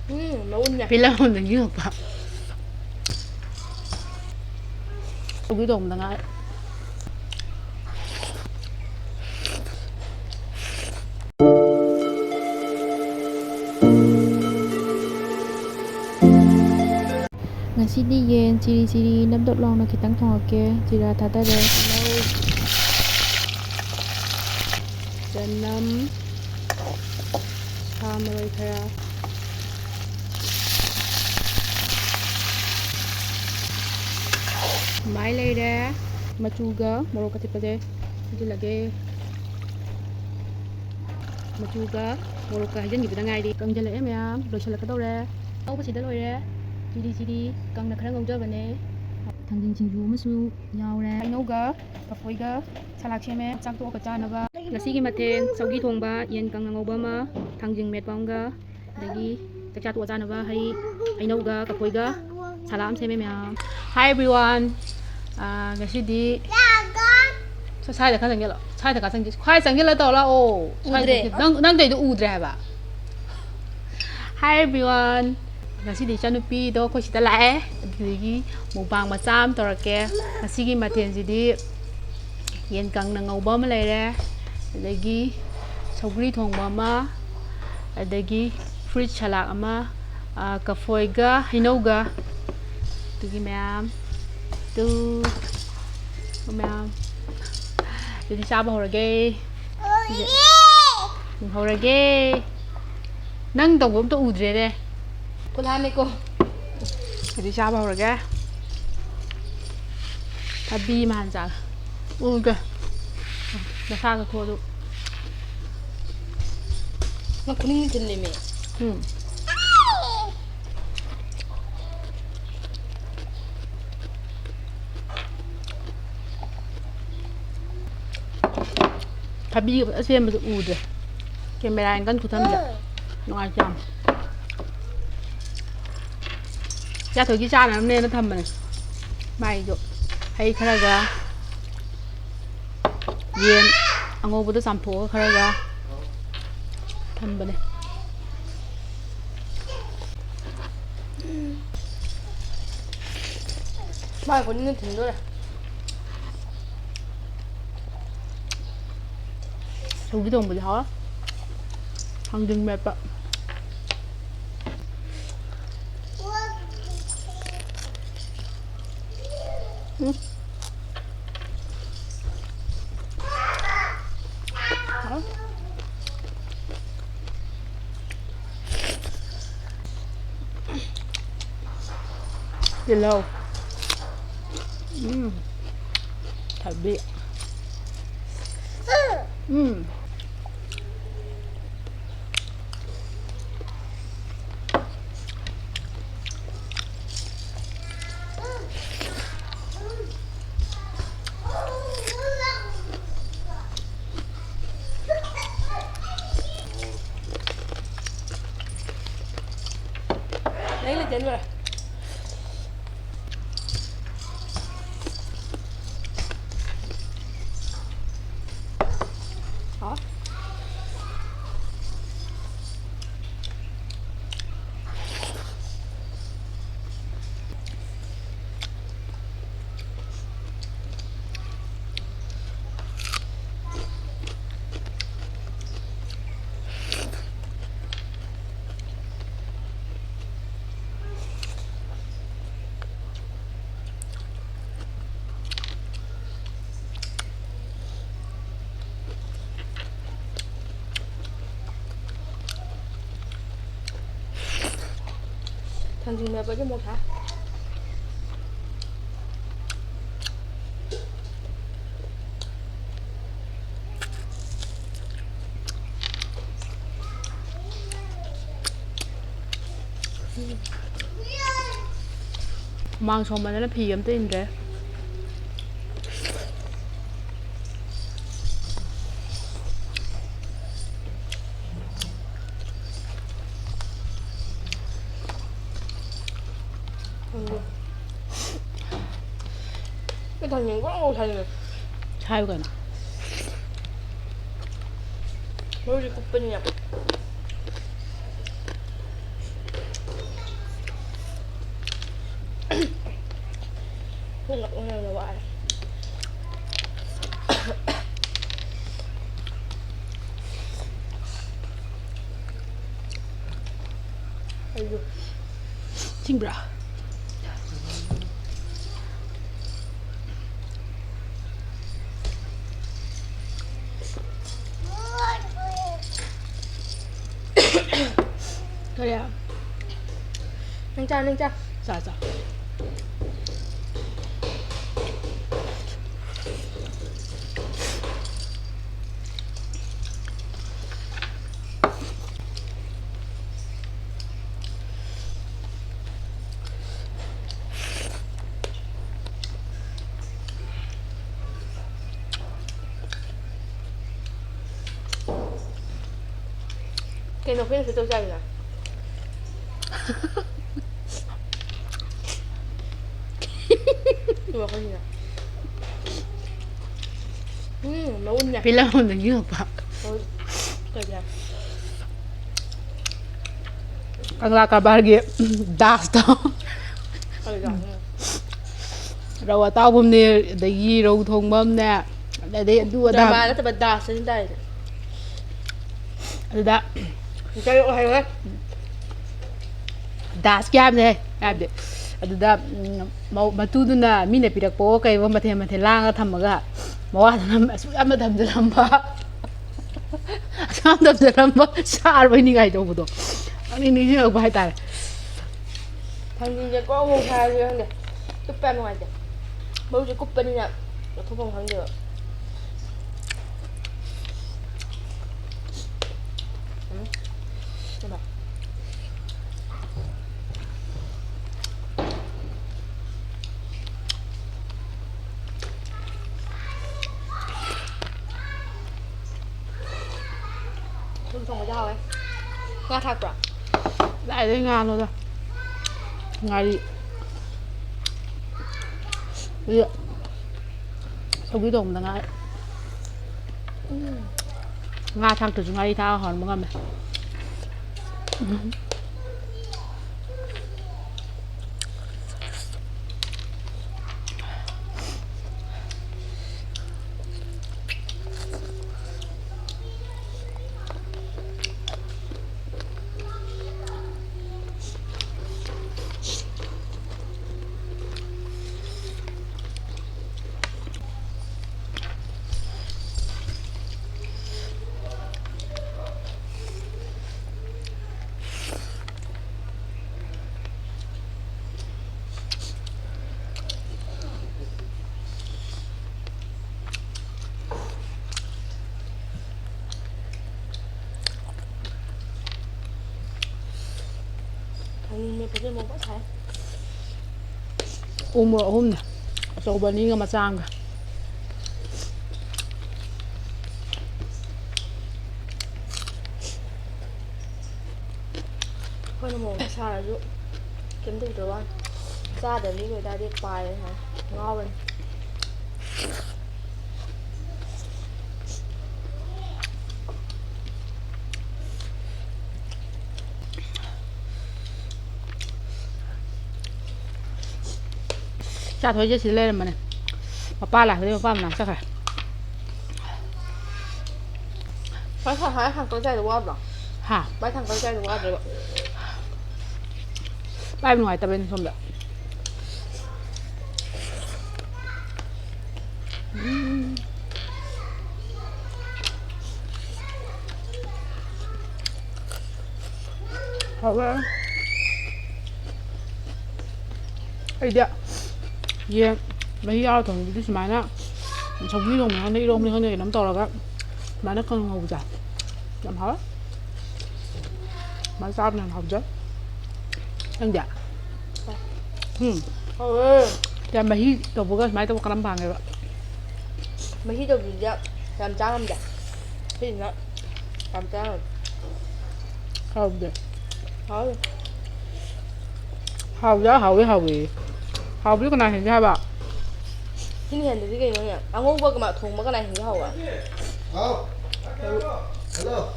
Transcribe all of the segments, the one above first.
나오냐? 빌라몬 능이 오빠. 여기도 없나 가. Ngasi'di yen chiri nabdot long na kitang thongake jira thadare Janam Samurai kaya Mai lere Machuga Morok katipade Hindi lagi Machuga Morok ka hijan gibida ngay di Kang jala em Loishala ka daw re Au pa sida loy re Chiri Kang na karang ngawja bane Thangjing singju masu yaw re Ainauga Kapoiga Salak seme Chak to ka chanaba Ngasigi mathen Saugi thongba Yen kang ngawba ma Thangjing metpa amga Dagi Chak to ka chanaba Hai Ainauga Kapoiga Salam seme mya Hi everyone Ngasidi Sao sai được khá là sai được cả sang khoai sang là tao là ô đang đầy đủ udre ba Hi everyone Ngasidi chanupi do ko sita lae digi mukbang macam torake ngasigi mathen jidi yen kang na ngawba ma leire adagi saugri thongba ma adagi fruit salad ama kafoiga hinauga tugi ma'am tu ma'am jadi chaba horage horage nang tong bom to udre de cô Lan đây cô đi sao bao rồi kìa ta bi mà hẳn chả ui kìa nó sao cái thua được 나 군인 들리네. ta bi đã xem mà ui rồi cái mày anh cân của thân vậy nó ai chăm ra thử cái cha này nên nó thầm này mày rồi hay khá là yen anh ngô bữa tới sampo khá là thầm bên này 말 군인 들더래. 여기 동뭐 hả thằng dừng mệt ạ Đi lâu thật biệt Đấy là chén rồi. hả Thằng gì mẹ có cho một hả? mang xong mà nó phì em tin rồi Cái thằng nhìn quá ngon thầy rồi. sai rồi nè Mới đi cục pin nha. không gặp con nào là bạn Chinh bra. thôi à nhanh cha Dạ dạ. cái đầu tiên phải tôi dành à nhưng mà không gì à nấu nhỉ Bila on the you pa. thôi trời ạ Ang la kabar gi das to. trời ạ Rau tao bum ne da yi rau thong bam ne. Da de du trời mà da. nó tập đà trên đây Da. chơi độ hay đấy Das kyam ne. Abde. Aduda matuduna mine pirak po kai wa mathe langa thamaga mawa ama damjalamba asam damjalamba sar bani gai do bodo ani ni je ba ta thằng gì vậy có ngon thay gì không nhỉ cúp pen ngoài kìa bố chỉ cúp pen nha nó không còn thằng được không có dao ấy nga thật rồi dai de nga lo da ngai ri so gi dom da ngai nga thang tu ngai tha hon ma ngam thằng mình phải đi một bát thái umur hum ne so bani nga macang ga thôi nó một xa là dụ kiếm được rồi anh ra để đi người ta đi bài hả ngon lên cha thôi chứ xí lên mà này mà pa là thế mà pa mà làm sao phải phải thằng hai thằng con trai được không rồi hả mấy thằng con trai được không rồi bay bên ngoài ta bên không được Rồi ấy đấy ye mấy ao thằng đi xem mà sống đi đồng này đi đồng đi hơn này nắm to là các mà nó không ngầu chả làm hết mà sao này học chứ anh dạ ôi thì mà hi tao vừa cái máy tao cầm bằng rồi mấy khi đâu gì vậy làm sao không vậy cái gì nữa làm sao rồi không được thôi hầu giá hầu với hầu gì hầu biết cái này thì sao bà cái này thì cái gì nhỉ ăn uống với cái mà thùng mấy cái này thì cái hầu à Hello. Hello.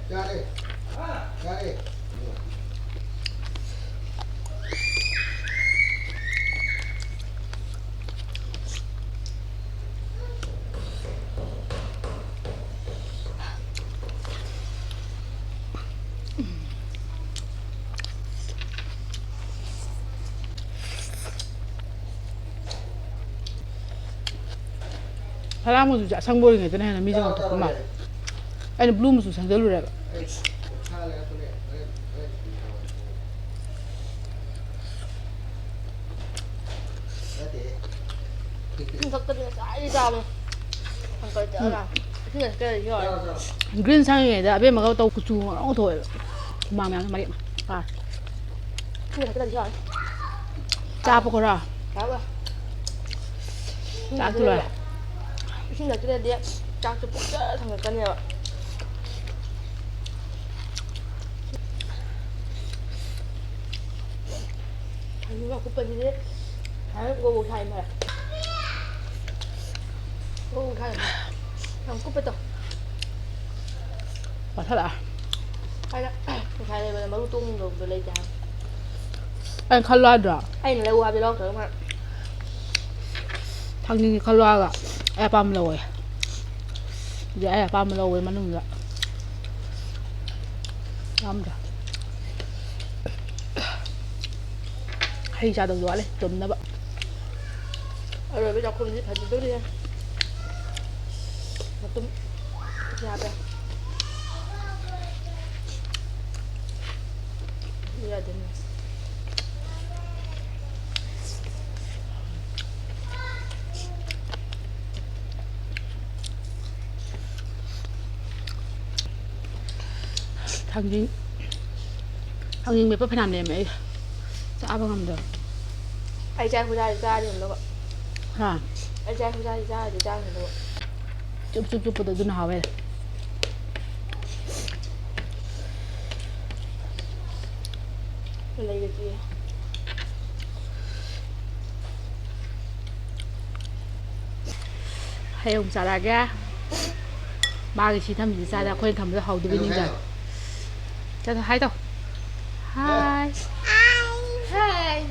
Ra đi. Ra đi. 파란 무수 상보링에 되는 하나 미정 없구만. 아니 블루 무수 상절로래. 덕분에 쌀이 잡아. 한 거지 않아. 그냥 그래 이거. 그린 상에다 앞에 막아 또 구추 어 더해. 마음에 말이. 아. 그냥 그래 이거. 짜보거라. 잡아. 짜 들어. 신나 그래 돼. 짝도 뻑뻑 한거 거냐. 아니면 곱빼기를 잘 먹고 잘 말아. 먹고 잘 말아. 그냥 곱빼도. 맞아라. hay đó hay là mới tung rồi về lấy chào 아니 칼로아드라. hay là lấy qua về đâu thử mà 당연히 칼로아가 애 밤으로 해. 이제 애 밤으로 왜 맞는 거야? 남자. hay ra được rồi đấy, chùm nó bận. rồi bây giờ không gì phải tôi đi mà tung ra đây giờ đến thằng mấy bắp làm này mấy sao bao làm được ai trai không ra thì đâu hả ai trai không ra thì ra thì đâu chụp bắt đầu nó vậy lấy cái gì hay ông xả ra ra ba cái gì thầm gì ra ra quên thầm ra hầu từ bên này cho hai tao hai hai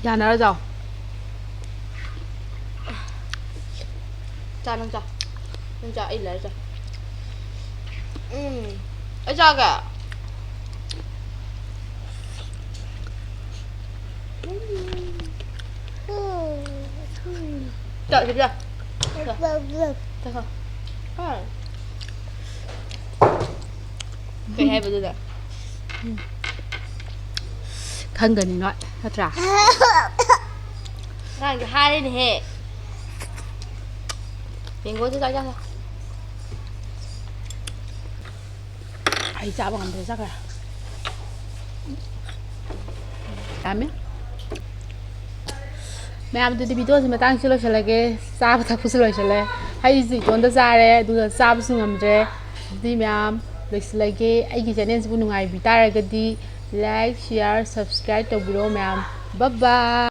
nhà nào rồi cha nâng cha ít lấy cha ấy cha cả Trời kìa Trời không Cái hai bây giờ thân gần nói thật ra Cái hai đây nè Mình có thứ ra cho ai sao bằng thế chắc là làm ꯃꯌꯥꯝꯗꯨꯗꯤ ꯚꯤꯗꯤꯑꯣꯁꯤ ꯃꯇꯥꯡꯁꯤ ꯂꯣꯏꯁꯤꯜꯂꯒꯦ ꯆꯥꯕ ꯊꯛꯄꯁꯨ ꯂꯣꯏꯁꯤꯜꯂꯦ ꯍꯩꯁꯨ ꯏꯇꯣꯟꯇ ꯆꯥꯔꯦ ꯑꯗꯨꯒ ꯆꯥꯕꯁꯨ ꯉꯝꯗ꯭ꯔꯦ ꯑꯗꯨꯗꯤ ꯃꯌꯥꯝ ꯂꯣꯏꯁꯤꯜꯂꯒꯦ ꯑꯩꯒꯤ ꯆꯦꯅꯦꯜꯁꯤꯕꯨ ꯅꯨꯡꯉꯥꯏꯕꯤ ꯇꯥꯔꯒꯗꯤ ꯂꯥꯏꯛ ꯁꯤꯌꯥꯔ ꯁꯕꯁꯀ꯭ꯔꯥꯏꯕ ꯇꯧꯕꯤꯔꯣ ꯃꯌꯥꯝ ꯕꯥꯏ ꯕꯥꯏ